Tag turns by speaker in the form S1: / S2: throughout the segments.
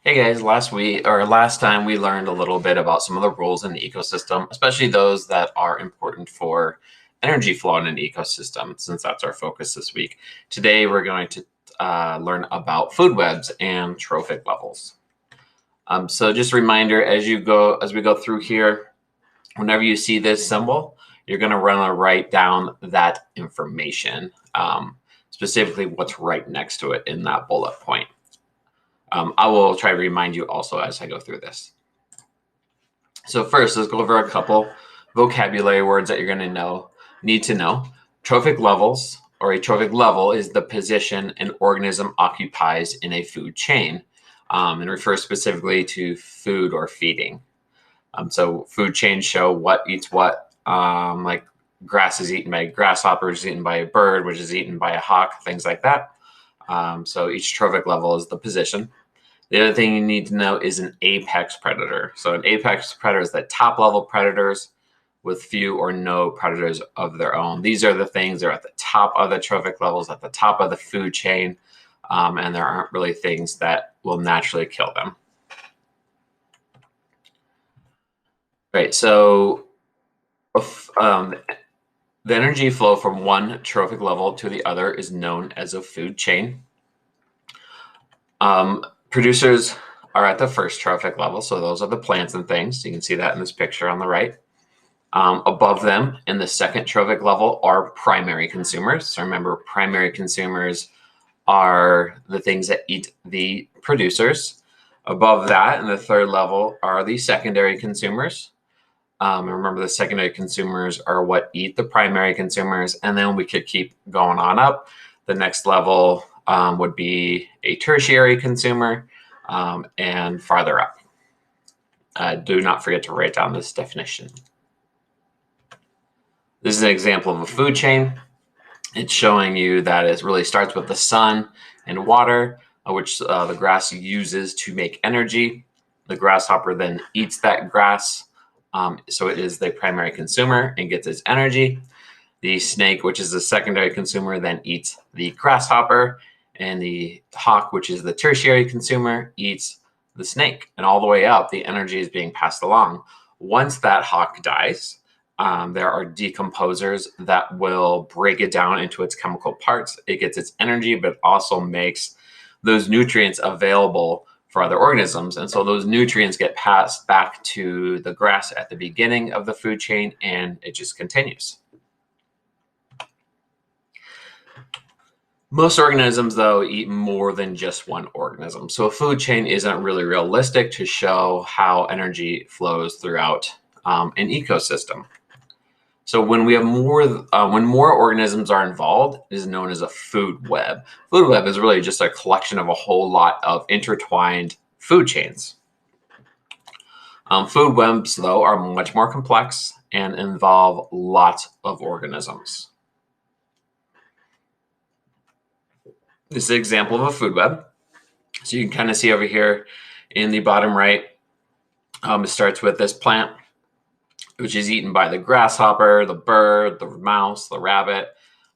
S1: Hey guys, last time we learned a little bit about some of the rules in the ecosystem, especially those that are important for energy flow in an ecosystem, since that's our focus this week. Today we're going to learn about food webs and trophic levels. So just a reminder, as we go through here, whenever you see this symbol, you're going to want to write down that information, specifically what's right next to it in that bullet point. I will try to remind you also as I go through this. So first, let's go over a couple vocabulary words that you're going to need to know. Trophic levels, or a trophic level, is the position an organism occupies in a food chain, and refers specifically to food or feeding. So food chains show what eats what, like grass is eaten by a grasshopper, is eaten by a bird, which is eaten by a hawk, things like that. So each trophic level is the position. The other thing you need to know is an apex predator. So an apex predator is the top level predators with few or no predators of their own. These are the things that are at the top of the trophic levels, at the top of the food chain, and there aren't really things that will naturally kill them. Right, so the energy flow from one trophic level to the other is known as a food chain. Producers are at the first trophic level, so those are the plants and things. You can see that in this picture on the right. Above them in the second trophic level are primary consumers. So remember, primary consumers are the things that eat the producers. Above that in the third level are the secondary consumers. And remember, the secondary consumers are what eat the primary consumers. And then we could keep going on up. The next level would be a tertiary consumer, and farther up. Do not forget to write down this definition. This is an example of a food chain. It's showing you that it really starts with the sun and water, which the grass uses to make energy. The grasshopper then eats that grass, so it is the primary consumer and gets its energy. The snake, which is the secondary consumer, then eats the grasshopper, and the hawk, which is the tertiary consumer, eats the snake. And all the way up, the energy is being passed along. Once that hawk dies, there are decomposers that will break it down into its chemical parts. It gets its energy, but also makes those nutrients available for other organisms. And so those nutrients get passed back to the grass at the beginning of the food chain, and it just continues. Most organisms, though, eat more than just one organism. So a food chain isn't really realistic to show how energy flows throughout an ecosystem. So when we have when more organisms are involved, it is known as a food web. Food web is really just a collection of a whole lot of intertwined food chains. Food webs, though, are much more complex and involve lots of organisms. This is an example of a food web. So you can kind of see over here in the bottom right, it starts with this plant, which is eaten by the grasshopper, the bird, the mouse, the rabbit.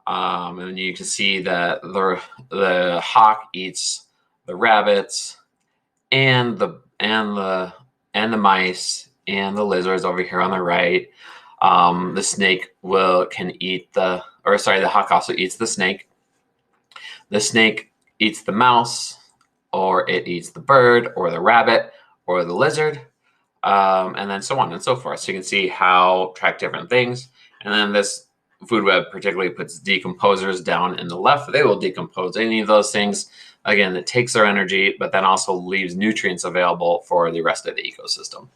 S1: And then you can see that the hawk eats the rabbits and the mice and the lizards over here on the right. The snake the hawk also eats the snake. The snake eats the mouse, or it eats the bird, or the rabbit, or the lizard, and then so on and so forth. So you can see how track different things. And then this food web particularly puts decomposers down in the left. They will decompose any of those things. Again, it takes their energy, but then also leaves nutrients available for the rest of the ecosystem.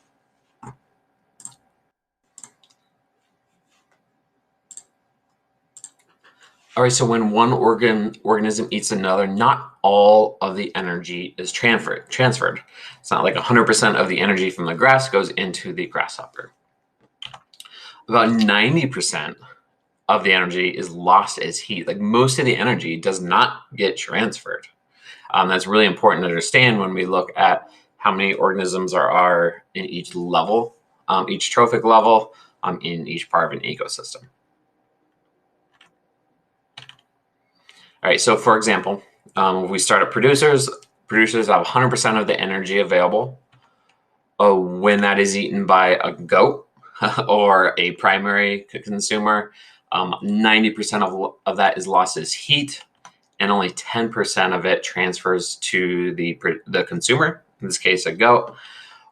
S1: All right, so when one organism eats another, not all of the energy is transferred. It's not like 100% of the energy from the grass goes into the grasshopper. About 90% of the energy is lost as heat. Like, most of the energy does not get transferred. That's really important to understand when we look at how many organisms are in each level, each trophic level, in each part of an ecosystem. All right, so for example, we start at producers. producers have 100% of the energy available. When that is eaten by a goat or a primary consumer, 90% of that is lost as heat, and only 10% of it transfers to the consumer, in this case, a goat.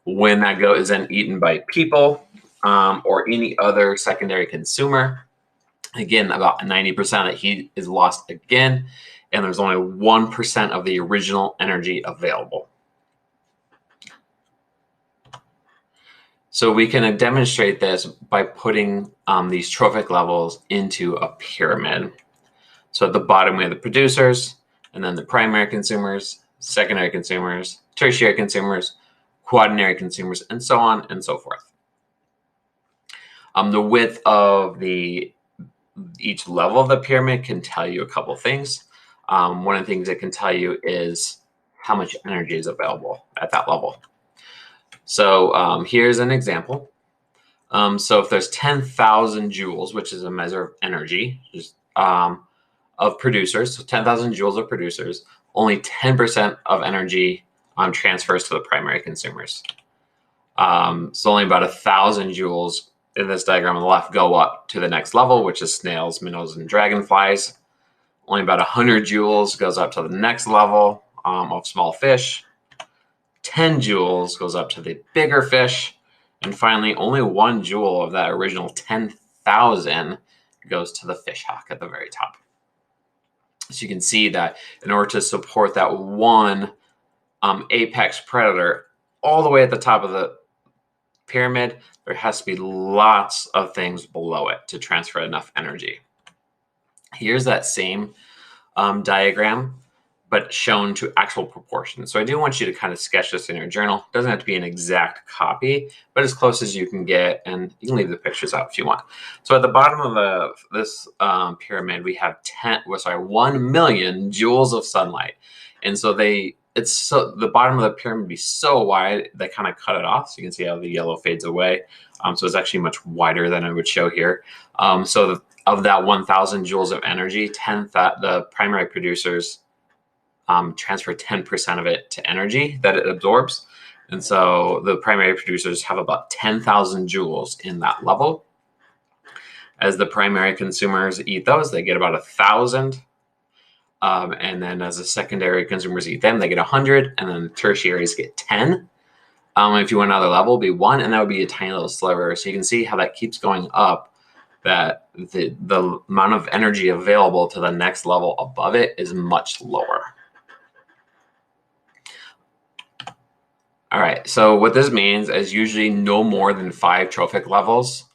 S1: When that goat is then eaten by people or any other secondary consumer, again, about 90% of the heat is lost again, and there's only 1% of the original energy available. So we can demonstrate this by putting these trophic levels into a pyramid. So at the bottom, we have the producers, and then the primary consumers, secondary consumers, tertiary consumers, quaternary consumers, and so on and so forth. The width of each level of the pyramid can tell you a couple things. One of the things it can tell you is how much energy is available at that level. So here's an example. So if there's 10,000 joules, which is a measure of energy, of producers, so 10,000 joules of producers, only 10% of energy transfers to the primary consumers. So only about 1,000 joules in this diagram on the left go up to the next level, which is snails, minnows, and dragonflies. Only about 100 joules goes up to the next level of small fish. 10 joules goes up to the bigger fish. And finally, only 1 joule of that original 10,000 goes to the fish hawk at the very top. So you can see that in order to support that one apex predator all the way at the top of the pyramid, there has to be lots of things below it to transfer enough energy. Here's that same diagram, but shown to actual proportions. So I do want you to kind of sketch this in your journal. It doesn't have to be an exact copy, but as close as you can get, and you can leave the pictures out if you want. So at the bottom of this pyramid, we have 1 million joules of sunlight. And so the bottom of the pyramid would be so wide, they kind of cut it off. So you can see how the yellow fades away. So it's actually much wider than I would show here. Of that 1,000 joules of energy, the primary producers transfer 10% of it to energy that it absorbs. And so the primary producers have about 10,000 joules in that level. As the primary consumers eat those, they get about 1,000. And then as the secondary consumers eat them, they get 100. And then the tertiaries get 10. If you want another level, it'll be 1, and that would be a tiny little sliver. So you can see how that keeps going up, that the amount of energy available to the next level above it is much lower. All right, so what this means is usually no more than 5 trophic levels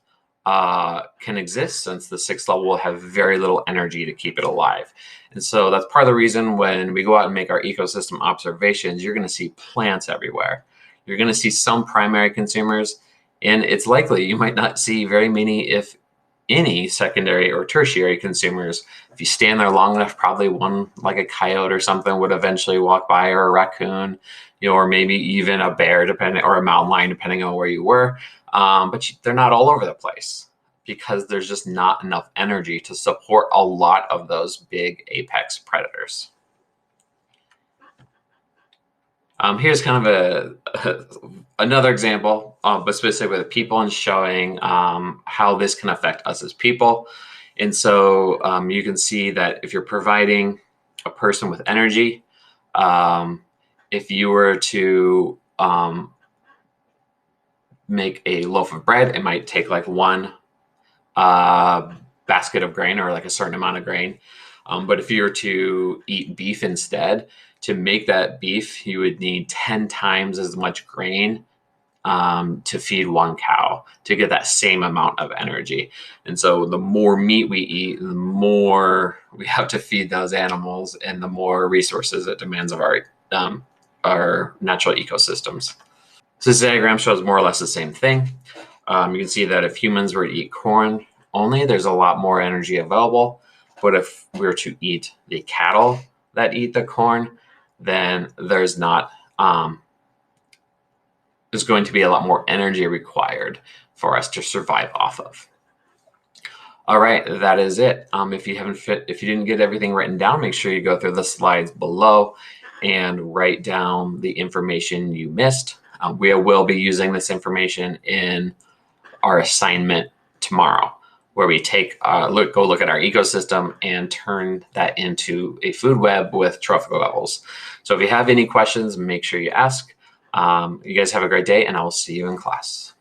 S1: can exist, since the 6th level will have very little energy to keep it alive. And so that's part of the reason when we go out and make our ecosystem observations, you're going to see plants everywhere. You're going to see some primary consumers, and it's likely you might not see very many, if any, secondary or tertiary consumers. If you stand there long enough, probably one like a coyote or something would eventually walk by, or a raccoon, or maybe even a bear, or a mountain lion, depending on where you were. But they're not all over the place, because there's just not enough energy to support a lot of those big apex predators. Here's kind of another example, but specifically with people, and showing how this can affect us as people. And so you can see that if you're providing a person with energy, if you were to make a loaf of bread, it might take like 1 basket of grain, or like a certain amount of grain. But if you were to eat beef instead, to make that beef, you would need 10 times as much grain to feed 1 cow to get that same amount of energy. And so the more meat we eat, the more we have to feed those animals, and the more resources it demands of our natural ecosystems. So this diagram shows more or less the same thing. You can see that if humans were to eat corn only, there's a lot more energy available. But if we were to eat the cattle that eat the corn, then there's going to be a lot more energy required for us to survive off of. All right, that is it. If you didn't get everything written down, make sure you go through the slides below and write down the information you missed. We will be using this information in our assignment tomorrow, where we go look at our ecosystem and turn that into a food web with trophic levels. So if you have any questions, make sure you ask. You guys have a great day, and I will see you in class.